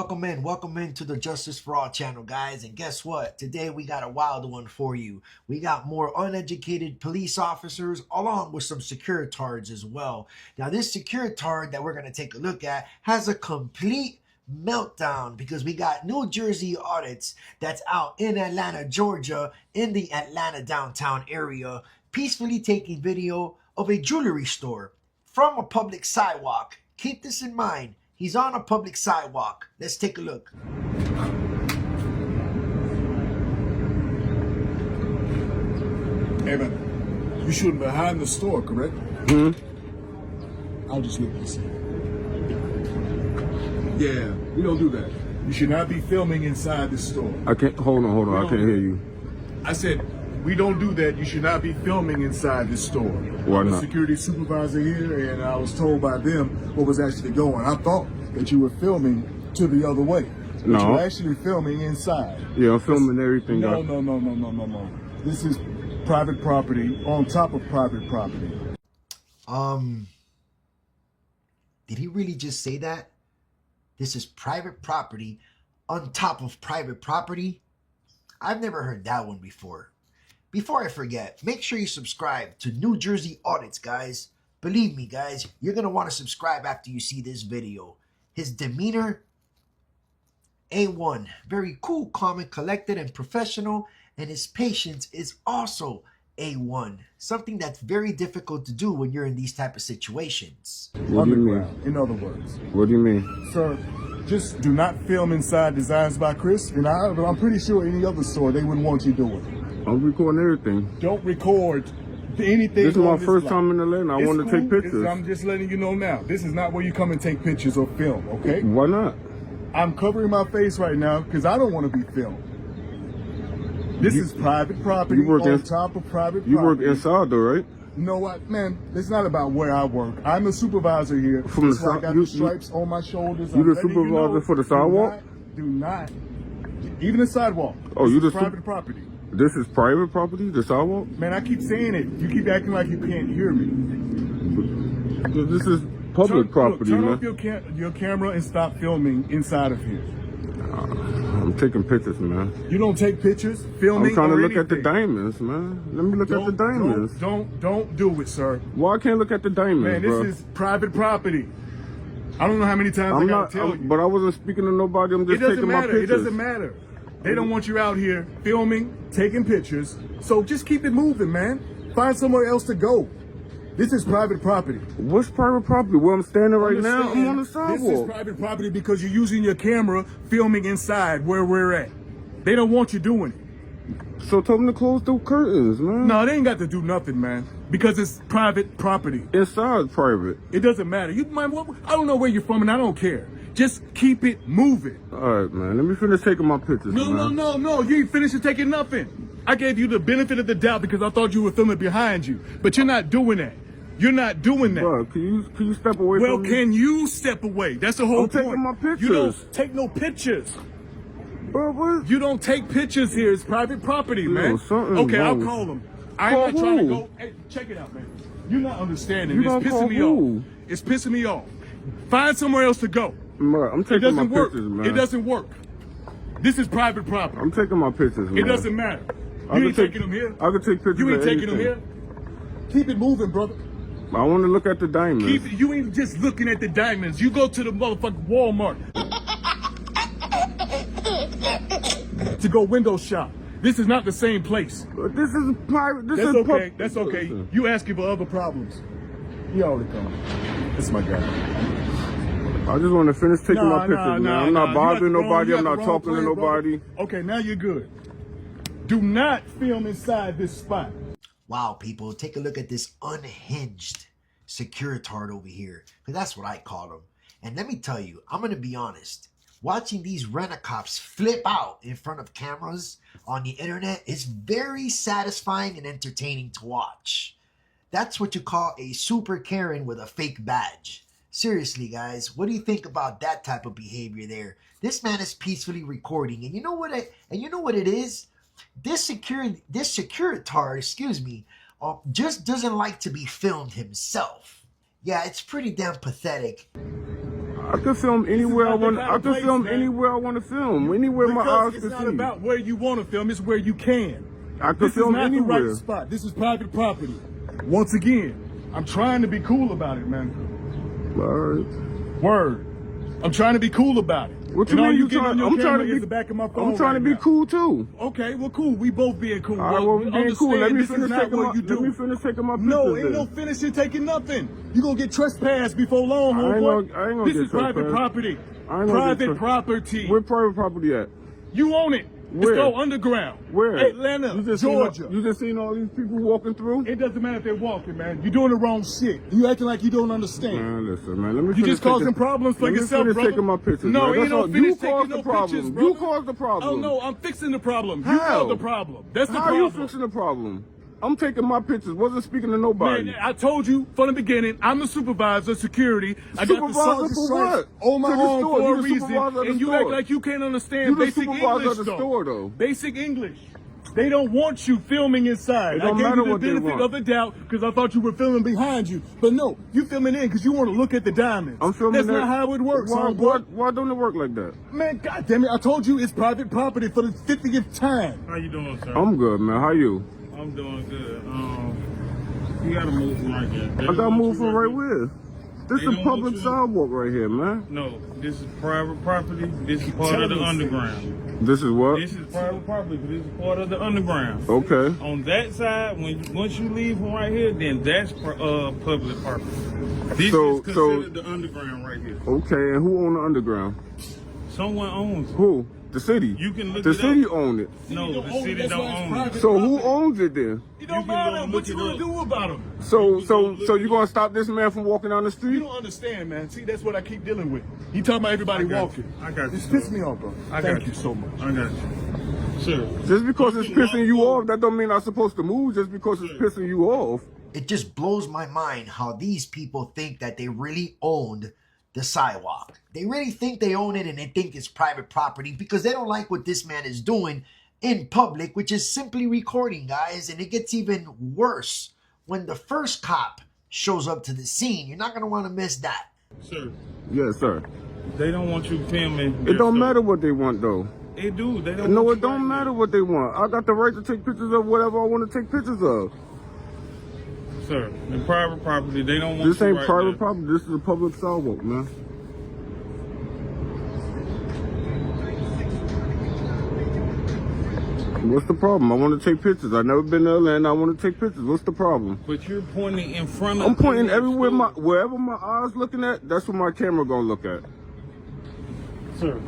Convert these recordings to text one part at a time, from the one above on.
Welcome in to the Justice for All channel, guys. And guess what? Today we got a wild one for you. We got more uneducated police officers along with some securitards as well. Now, this securitard that we're going to take a look at has a complete meltdown because we got New Jersey audits that's out in Atlanta, Georgia, in the Atlanta downtown area, peacefully taking video of a jewelry store from a public sidewalk. Keep this in mind. He's on a public sidewalk. Let's take a look. Hey man, you shooting behind the store, correct? I'll just look and see. Yeah, we don't do that. You should not be filming inside the store. I can't, hold on, I can't hear you. I said, we don't do that. You should not be filming inside the store. Why I'm not? a security supervisor here, and I was told by them what was actually going. I thought that you were filming to the other way. But No. you're actually filming inside. Yeah, I'm filming everything. No. This is private property on top of private property. Did he really just say that? This is private property on top of private property? I've never heard that one before. Before I forget, make sure you subscribe to New Jersey Audits, guys. Believe me, guys, you're going to want to subscribe after you see this video. His demeanor, A1. Very cool, calm, and collected and professional. And his patience is also A1. Something that's very difficult to do when you're in these type of situations. What do you mean? Underground, in other words. What do you mean? Sir, just do not film inside Designs by Chris. And I'm pretty sure any other store, they wouldn't want you doing. I'm recording everything. Don't record anything. This is my on first lot. time in Atlanta. I It's want to cool. take pictures. I'm just letting you know now. This is not where you come and take pictures or film, okay? Why not? I'm covering my face right now because I don't want to be filmed. This is private property on top of private property. You work inside though, right? No, man, it's not about where I work. I'm a supervisor here. From the so I got the stripes on my shoulders. You I'm the letting supervisor know, for the sidewalk? Do not. Even the sidewalk. Oh, This you is the private property. This is private property, the sidewalk? Man, I keep saying it. You keep acting like you can't hear me. This is public property, turn man. off your camera and stop filming inside of here. I'm taking pictures, man. You don't take pictures, filming. I'm trying to or look at the anything. diamonds, man. Let me look at the diamonds. Don't do it, sir. Why I can't look at the diamonds, Man, bro? this is private property. I don't know how many times I gotta tell you. But I wasn't speaking to nobody. I'm just It doesn't taking my matter. pictures. It doesn't matter. They don't want you out here filming, taking pictures. So just keep it moving, man. Find somewhere else to go. This is private property. What's private property? Where I'm standing right now, I'm on the sidewalk. This is private property because you're using your camera filming inside where we're at. They don't want you doing it. So tell them to close the curtains, man. No, they ain't got to do nothing, man. Because it's private property. Inside private. It doesn't matter. I don't know where you're from and I don't care. Just keep it moving. All right, man. Let me finish taking my pictures, man. No. You ain't finished taking nothing. I gave you the benefit of the doubt because I thought you were filming behind you. But you're not doing that. You're not doing that. Bro, can you step away Well, from me? can you step away? That's the whole I'm point. taking my pictures. You don't take no pictures. Bro, what? You don't take pictures here. It's private property, man. something Okay, I'll wrong. call them. I'm Call not trying to who? go. Hey, check it out, man. You're not understanding. You It's gonna pissing call me who? off. It's pissing me off. Find somewhere else to go. Bro, I'm It taking my doesn't work. pictures, man. It doesn't work. This is private property. I'm taking my pictures, man. It doesn't matter. I You can ain't take- taking them here. I can take pictures You ain't of taking them anything. here. Keep it moving, brother. I want to look at the diamonds. You ain't just looking at the diamonds. You go to the motherfucking Walmart to go window shop. This is not the same place. But this is private. This That's is okay. That's okay. Listen. You asking for other problems. He already come. That's my guy. I just want to finish taking my pictures, man. I'm not bothering You got the nobody. wrong- I'm you not got the wrong talking to plan, brother. nobody. Okay, now you're good. Do not film inside this spot. Wow, people, take a look at this unhinged securitard over here. Because that's what I call him. And let me tell you, I'm going to be honest. Watching these rent-a-cops flip out in front of cameras on the internet is very satisfying and entertaining to watch. That's what you call a super Karen with a fake badge. Seriously, guys, what do you think about that type of behavior there? This man is peacefully recording, and you know what it is? This securitard, just doesn't like to be filmed himself. Yeah, it's pretty damn pathetic. I can film anywhere I not that want. kind I of can place, film man. anywhere I want to film. Anywhere my eyes Because can it's see. not about where you want to film, it's where you can. I can This film is not the anywhere. right spot. This is private property. Once again, I'm trying to be cool about it, man. All right. Word. I'm trying to be cool about it. What you And all mean you you getting trying? on your I'm trying camera to is be. the back of my phone I'm trying to right be now. cool too. Okay, well, cool. We both being cool. All right, well, we being cool. Let me this is finish not taking what my. you Let do. me finish taking my pictures. No, ain't then. no finishing taking nothing. You gonna get trespassed before long, I ain't homeboy. gonna- I ain't gonna This get is private trespassed. property. I ain't gonna get Private property. Where private property at? You own it. Where? It's called underground. Where? Atlanta, You just Georgia. you just seen all these people walking through? It doesn't matter if they're walking, man. You're doing the wrong shit. You acting like you don't understand. Man, listen, man. Let me. You finish just causing taking- problems for let me yourself, finish brother. taking my pictures. No, man. ain't That's no all. finish You taking caused no the problem. pictures, brother. You caused the problem. Oh no, I'm fixing the problem. You How? caused the problem. That's the How problem. are you fixing the problem? I'm taking my pictures. Wasn't speaking to nobody. Man, I told you from the beginning, I'm the supervisor of security. I got the Supervisor sergeant for stripes what? on my To the arm store. for a You the reason, supervisor of the and you store. act like you can't understand You the basic supervisor English, of the store, though. Basic English. They don't want you filming inside. It don't I gave matter you the what they benefit want. of the doubt because I thought you were filming behind you. But no, you filming in because you want to look at the diamonds. I'm filming That's that. not how it works, Why, homeboy. why don't it work like that? Man, goddamn it! I told you it's private property for the 50th time. How you doing, sir? I'm good, man. How you? I'm doing good. You gotta move from right there. They I don't got want moved you from right here. where? This They is don't public want you- sidewalk right here, man. No, this is private property. This is part of telling the me, underground. This is what? This is private property. This is part of the underground. Okay. On that side, once you leave from right here, then that's public property. This So- is considered the underground right here. Okay, and who own the underground? Someone owns it. Who? The city. You can look The it city up. own it. No, the city That's don't why it's own private it. So who property. owns it then? It don't You can matter. go What look you it gonna up. do about them? So you gonna stop this man from walking down the You street? don't understand, man. See, that's what I keep dealing with. He talking about everybody I got walking. you. I got you. This pissed me off, bro. I got Thank you so much. I got you. Sure. Just because it's You can pissing you walk off, that don't mean I'm supposed to move. Just because it's pissing you off. It just blows my mind how these people think that they really owned the sidewalk. They really think they own it and they think it's private property because they don't like what this man is doing in public, which is simply recording, guys. And it gets even worse when the first cop shows up to the scene. You're not going to want to miss that. Sir, Yes, sir. they don't want you filming. It their don't stuff. matter what they want though. They do. They don't. No, want it you don't right matter what they want. I got the right to take pictures of whatever I want to take pictures of. there. Sir, the private property. They don't want This you ain't right private there. property. This is a public sidewalk, man. What's the problem? I want to take pictures. I've never been to Atlanta. I want to take pictures. What's the problem? But you're pointing in front of. I'm pointing people everywhere. next door. Wherever my eyes looking at, that's what my camera gonna look at. Sir,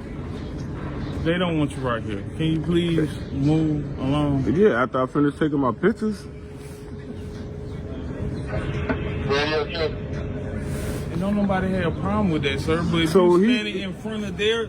they don't want you right here. Can you please move along? Yeah, after I finish taking my pictures. And don't nobody have a problem with that, sir. But if So you're he- standing in front of their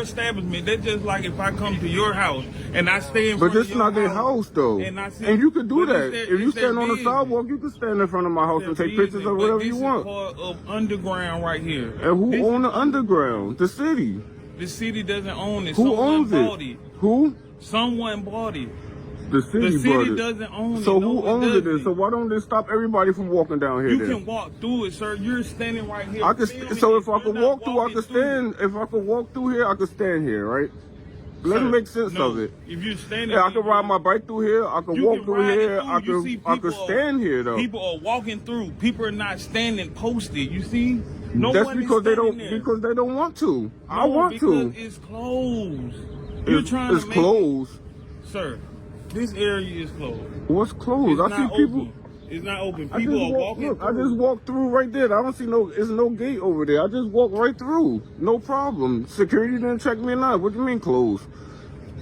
establishment, that's just like if I come to your house and I stay in But front this of is your not their house though. And I see, And you can do but that. it's their- If you it's their stand on the business. sidewalk, you can stand in front of my house and Their take pictures business, of but whatever this you is want. part of underground right here. And who This- own the underground? The city. The city doesn't own it. Who Someone owns bought it? it. Who? Someone bought it. The city, The city bought it. doesn't own it. So No, who it owns it then? doesn't. So why don't they stop everybody from walking down here You then? can walk through it, sir. You're standing right here. I could. filming So it. if I You're could not walk through, I walking could through. stand. If I could walk through here, I could stand here, right? Let Sir, me make sense no. of it. If you're standing, Yeah, I could ride my bike through here. I could You walk can through ride it here. through. I You see could. I could people stand here though. People are walking through. People are not standing posted. You see? No That's one is because they don't. standing there. Because they don't want to. I No, want to. because it's closed. You're It's, trying it's to make closed. It, sir. This area is closed. What's closed? It's I see not people. open. It's not open. I People just are walk, walking look, through. I just walked through right there. I don't see no. There's no gate over there. I just walked right through. No problem. Security didn't check me or not. What do you mean closed?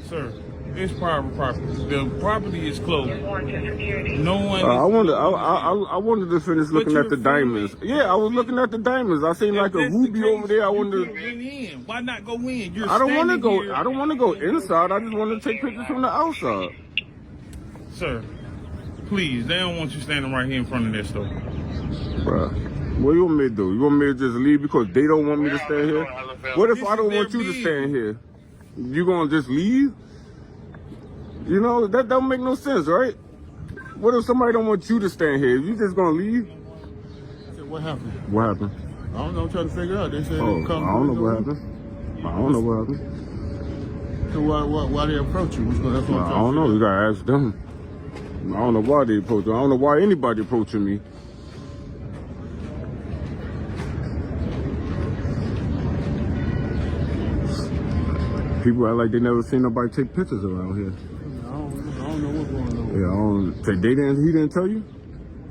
Sir, it's private property. The property is closed. No one. Is I wanted to finish looking you're at the filming. diamonds. Yeah, I was looking at the diamonds. I seen If like a that's the ruby case, over there. I you wanted. could've went in. Why not go in? You're I don't want to standing go. here. I don't want to go inside. I just want to take pictures from the outside. Sir, please. They don't want you standing right here in front of their store. Bruh, what you want me to do? You want me to just leave because they don't want me to stand here? What if This I don't is want their you to business. stand here? You gonna just leave? You know, that don't make no sense, right? What if somebody don't want you to stand here? You just gonna leave? What happened? What happened? I don't know. I'm trying to figure out. They said Oh, they come. I don't know what happened. I don't know what happened. So why they approach you? That's what I'm trying I don't to know. figure You gotta ask them. I don't know why they approach you. I don't know why anybody approaching me. People act like they never seen nobody take pictures around here. I don't know what's going on. Yeah, I don't. He didn't tell you?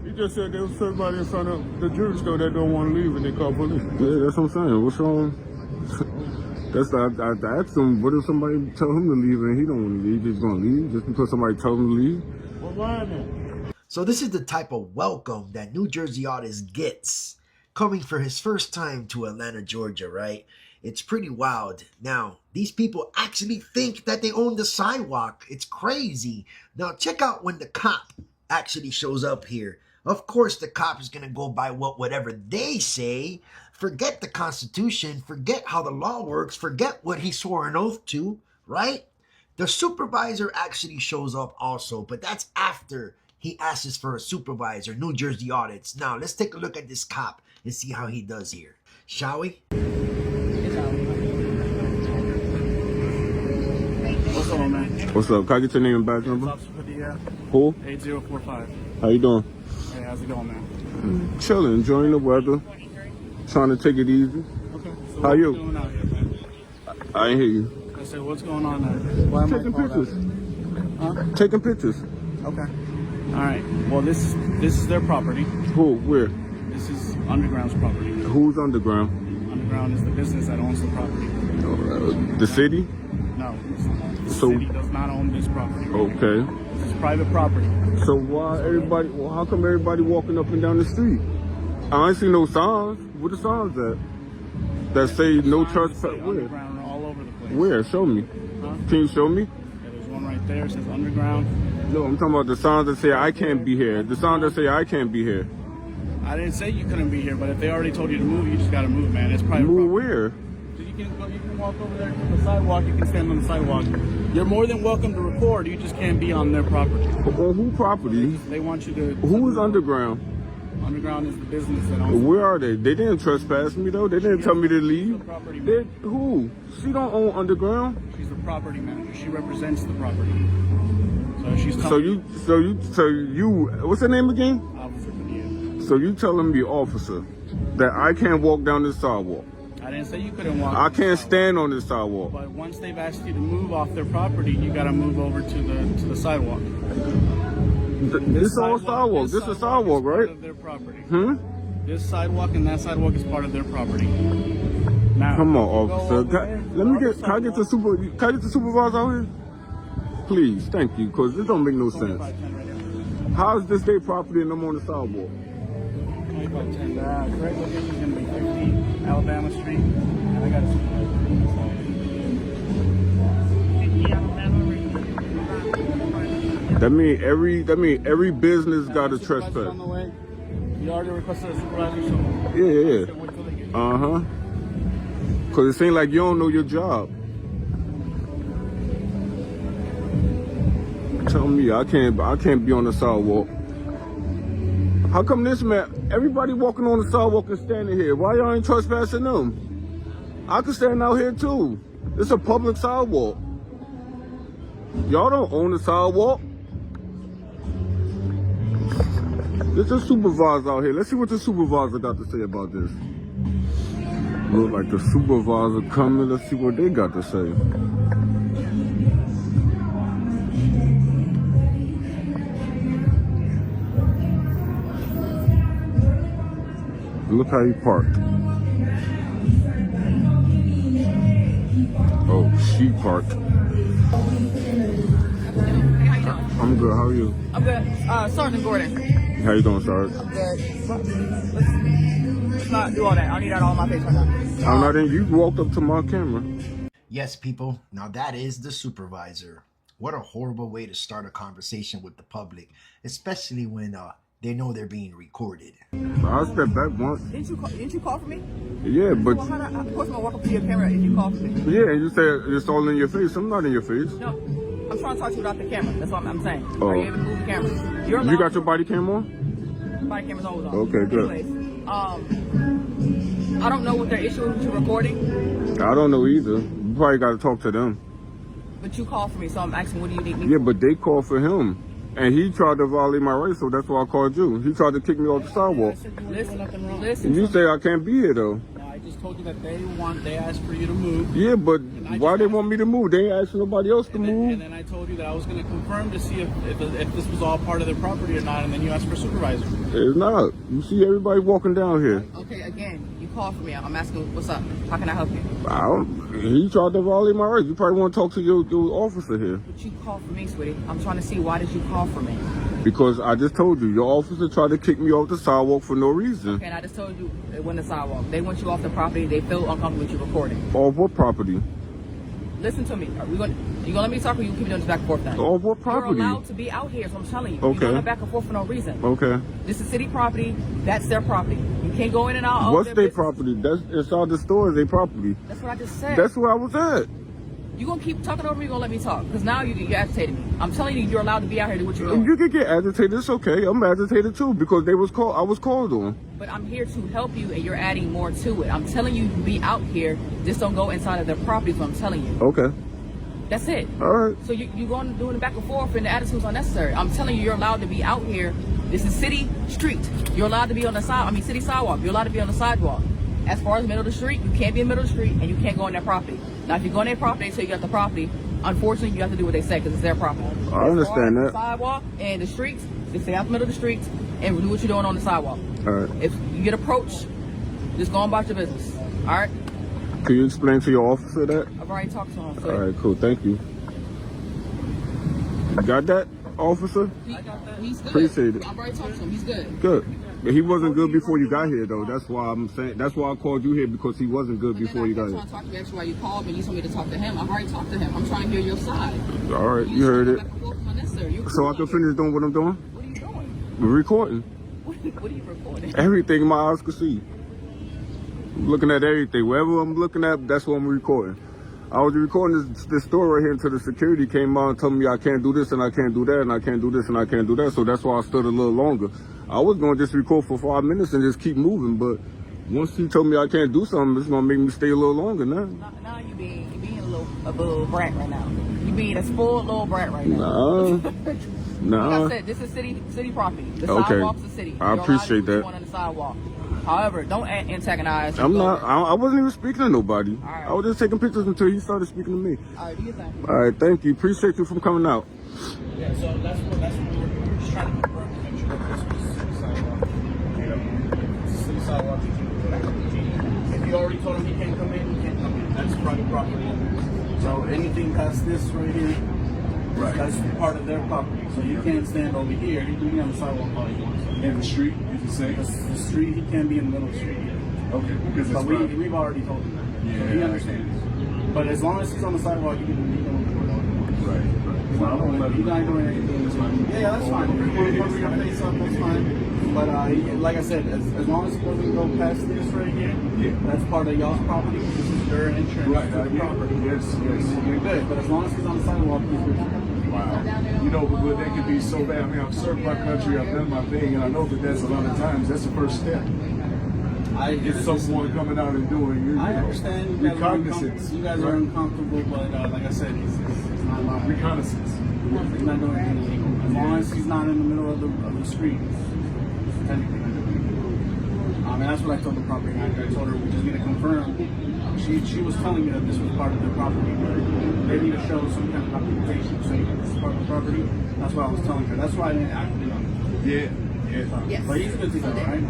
He just said there was somebody in front of the jewelry store that don't want to leave and they call police. Yeah, that's what I'm saying. What's wrong? I asked him, what if somebody tell him to leave and he don't want to leave? He's gonna leave just because somebody told him to leave? What line then? So this is the type of welcome that New Jersey artist gets coming for his first time to Atlanta, Georgia, right? It's pretty wild. Now, these people actually think that they own the sidewalk. It's crazy. Now, check out when the cop actually shows up here. Of course, the cop is going to go by whatever they say. Forget the Constitution. Forget how the law works. Forget what he swore an oath to, right? The supervisor actually shows up also, but that's after he asks for a supervisor, New Jersey audits. Now, let's take a look at this cop and see how he does here. Shall we? What's up, man? What's up? Can I get your name and badge number? Officer Padilla, Who? 8045. How you doing? Hey, how's it going, man? Chilling, enjoying the weather. Trying to take it easy. Okay. So How what's you? going on here, man? I ain't hear you. I said, what's going on there? Why am I Taking called pictures. out? Huh? Taking pictures. Okay. All right. Well, this is their property. Who? Where? This is Underground's property. Who's underground? Underground is the business that owns the property. The city? No, the So- city does not own this property. Okay. This is private property. So why everybody? Well, how come everybody walking up and down the street? I ain't see no signs. What the signs at? That say no Signs trespass. say Where? Underground all over the place. Where? Show me. Huh? Can you show me? Yeah, there's one right there. It says Underground. No, I'm talking about the signs that say I can't be here. The signs that say I can't be here. I didn't say you couldn't be here, but if they already told you to move, you just gotta move, man. It's private Move property. where? So you can walk over there to the sidewalk. You can stand on the sidewalk. You're more than welcome to record. You just can't be on their property. On who property? They want you to. Who is underground? Underground is the business that owns. Where are they? They didn't trespass me though. They didn't tell me to leave. The property They, manager. who? She don't own underground. She's the property manager. She represents the property. So she's So telling you. What's her name again? Officer Padilla. So you telling me, officer, that I can't walk down this sidewalk? I didn't say you couldn't walk. I on the can't sidewalk. stand on this sidewalk. But once they've asked you to move off their property, you gotta move over to the sidewalk. This all sidewalk. This is sidewalk, is part right? of their property. Hmm? This sidewalk and that sidewalk is part of their property. Now, Come on, you go officer. over there to Let me the get. Can I get the super? Can I get the supervisor out here? Please, thank you, because this don't make no sense. 2510 right there. How is this their property and I'm on the sidewalk? 2510. Correct location is gonna be 50 Alabama Street. And I got a That mean every business got a supervisor trespass. on the way. You already requested a supervisor, so Yeah. wait till they get here. Uh-huh. Cause it seems like you don't know your job. Tell me I can't be on the sidewalk. How come this man, everybody walking on the sidewalk and standing here? Why y'all ain't trespassing them? I can stand out here too. It's a public sidewalk. Y'all don't own the sidewalk. There's a supervisor out here. Let's see what the supervisor got to say about this. Look like the supervisor coming. Let's see what they got to say. Look how he parked. Oh, she parked. I'm good. How are you? I'm good. Sergeant Gordon. How you doing, Sarge? I'm good. Let's not do all that. I don't need that all on my face right now. I'm not in. You walked up to my camera. Yes, people. Now that is the supervisor. What a horrible way to start a conversation with the public, especially when they know they're being recorded. I stepped back once. Didn't you call for me? Yeah, but Well, of course I'm gonna walk up to your camera if you call for me. yeah, you said it's all in your face. I'm not in your face. No, I'm trying to talk to you without the camera. That's what I'm saying. Oh. Are you able to move the camera? You're allowed You got your body cam on? body camera's always on. Okay, good. Anyways, I don't know what their issue is with you recording, I don't know either. You probably got to talk to them. but you called for me, so I'm asking, what do you need me Yeah, for? but they called for him. And he tried to violate my rights, so that's why I called you. He tried to kick me off the sidewalk. Listen. And you say I can't be here, though. No, I just told you that they asked for you to move. Yeah, but why they want me to move? They ain't asking nobody else to And move. then I told you that I was going to confirm to see if this was all part of their property or not, and then you asked for a supervisor. It's not. You see everybody walking down here. Okay, again, you called for me. I'm asking, what's up? How can I help you? He tried to violate my rights. You probably want to talk to your officer here. But you called for me, sweetie. I'm trying to see, why did you call for me? Because I just told you, your officer tried to kick me off the sidewalk for no reason. Okay, and I just told you it wasn't a sidewalk. They want you off the property. They feel uncomfortable with you recording. Off what property? Listen to me. You gonna let me talk, or you keep doing this back and forth then? Off what property? You're allowed to be out here, so I'm telling you. Okay. You're going back and forth for no reason. Okay. This is city property. That's their property. You can't go in and out. What's their property? That's inside the store is their property. That's what I just said. That's where I was at. You gonna keep talking over me? You gonna let me talk? Because now you're agitating me. I'm telling you, you're allowed to be out here to do what you're doing. You can get agitated. It's okay. I'm agitated too because I was called on. But I'm here to help you, and you're adding more to it. I'm telling you to be out here. Just don't go inside of their property. Is what I'm telling you. Okay. That's it. All right. So you're going doing the back and forth, and the attitude's unnecessary. I'm telling you, you're allowed to be out here. This is city street. You're allowed to be on the city sidewalk. You're allowed to be on the sidewalk. As far as middle of the street, you can't be in the middle of the street, and you can't go on their property. Now, if you go on their property, they say you got the property. Unfortunately, you have to do what they say because it's their property. I understand that. The sidewalk and the streets, they stay out the middle of the streets and do what you're doing on the sidewalk. All right. If you get approached, just go on about your business. All right? Can you explain to your officer that? I've already talked to him. So All right, cool. Thank you. You got that, officer? He's good. Appreciate it. I've already talked to him. He's good. Good. But he wasn't good before you got here, though. That's why I'm saying. That's why I called you here because he wasn't good before you got I'm here. trying to talk to you. Actually, why you called me? You told me to talk to him. I've already talked to him. I'm trying to hear your side. All right, you heard it. You're So I can finish doing what I'm doing. What are you doing? We're recording. What are you recording? Everything my eyes could see. I'm looking at everything. Wherever I'm looking at, that's what I'm recording. I was recording this store right here until the security came out and told me I can't do this and I can't do that and I can't do this and I can't do that. So that's why I stood a little longer. I was going to just record for 5 minutes and just keep moving. But once he told me I can't do something, it's going to make me stay a little longer now. Now you're being a little brat right now. You're being a spoiled little brat right now. Nah. Like I said, this is city property. The Okay. sidewalk's the city. I appreciate that. On the sidewalk. However, don't antagonize. I'm not. I wasn't even speaking to nobody. Right. I was just taking pictures until he started speaking to me. All right, do your thing. All right, thank you. Appreciate you from coming out. Yeah, so that's what we're just trying to confirm to make sure that this was city sidewalk. You know, it's a city sidewalk. If you already told him he can't come in, he can't come in. That's private property. So anything past this right here, that's part of their property. So you can't stand over here. You can be on the sidewalk all you want. In the street, you can say? The street, he can't be in the middle of the street. Okay, because it's But we've already told him that. So he Yeah. understands. But as long as he's on the sidewalk, you can record all you want. Right. Well, I don't let He's not doing anything. Yeah, that's fine. If you want to your face up, that's fine. But like I said, as long as he doesn't go past this right here, that's part of y'all's property. This is their entrance Right, to the property. yes. You're good. But as long as he's on the sidewalk, he's good. Wow. You know, but that could be so bad. I mean, I've served my country, I've done my thing, and I know that that's a lot of times, that's the first step. If someone coming out and doing, you I know, understand you guys, reconnaissance. you guys are uncomfortable, but like I said, he's not lying. Reconnaissance. He's not doing anything illegal. As long as he's not in the middle of the street, technically not doing anything. And that's what I told the property manager. I told her we just need to confirm. She was telling me that this was part of their property, but they need to show some kind of documentation saying that this is part of the property. That's what I was telling her. That's why I didn't actively on it. Yeah. Yes. But he's good to go, right?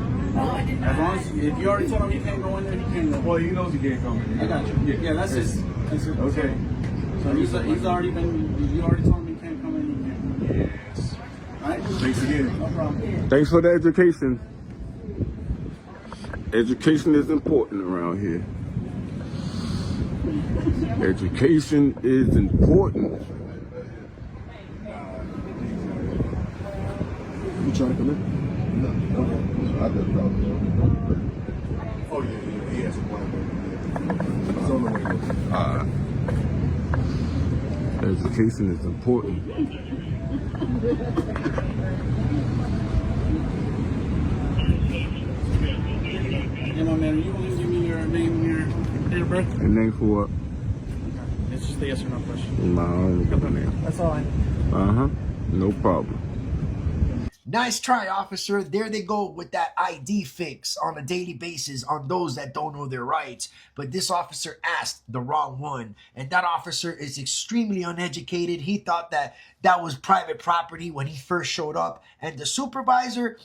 As long as if you already told him he can't go in there, he can't go. Well, he knows he can't come in. I got you. Yeah, that's it. That's it. Okay. So he's already been. You already told him he can't come in. He can't. Yes. All right. Thanks again. No problem. Thanks for the education. Education is important around here. Education is important. You trying to come in? Oh, yeah. He has a plan. He's on the way. Education is important. Hey, my man, are you willing to give me name your date of birth? And name for what? It's just a yes or no question. No, I don't get my name. That's all I need. Uh-huh. No problem. Nice try, officer. There they go with that ID fix on a daily basis on those that don't know their rights. But this officer asked the wrong one. And that officer is extremely uneducated. He thought that that was private property when he first showed up. And the supervisor,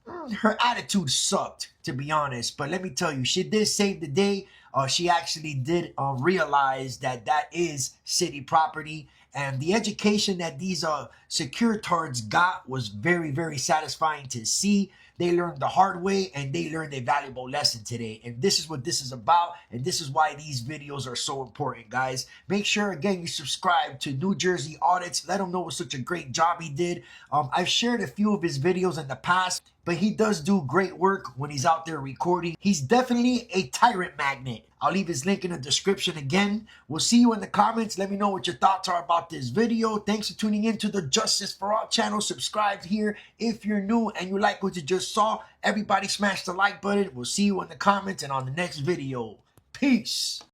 her attitude sucked, to be honest. But let me tell you, she did save the day. She actually did realize that that is city property. And the education that these securitards got was very, very satisfying to see. They learned the hard way and they learned a valuable lesson today. And this is what this is about. And this is why these videos are so important, guys. Make sure, again, you subscribe to New Jersey Audits. Let him know what such a great job he did. I've shared a few of his videos in the past, but he does do great work when he's out there recording. He's definitely a tyrant magnet. I'll leave his link in the description again. We'll see you in the comments. Let me know what your thoughts are about this video. Thanks for tuning in to the Justice for All channel. Subscribe here if you're new and you like what you just saw. Everybody smash the like button. We'll see you in the comments and on the next video. Peace.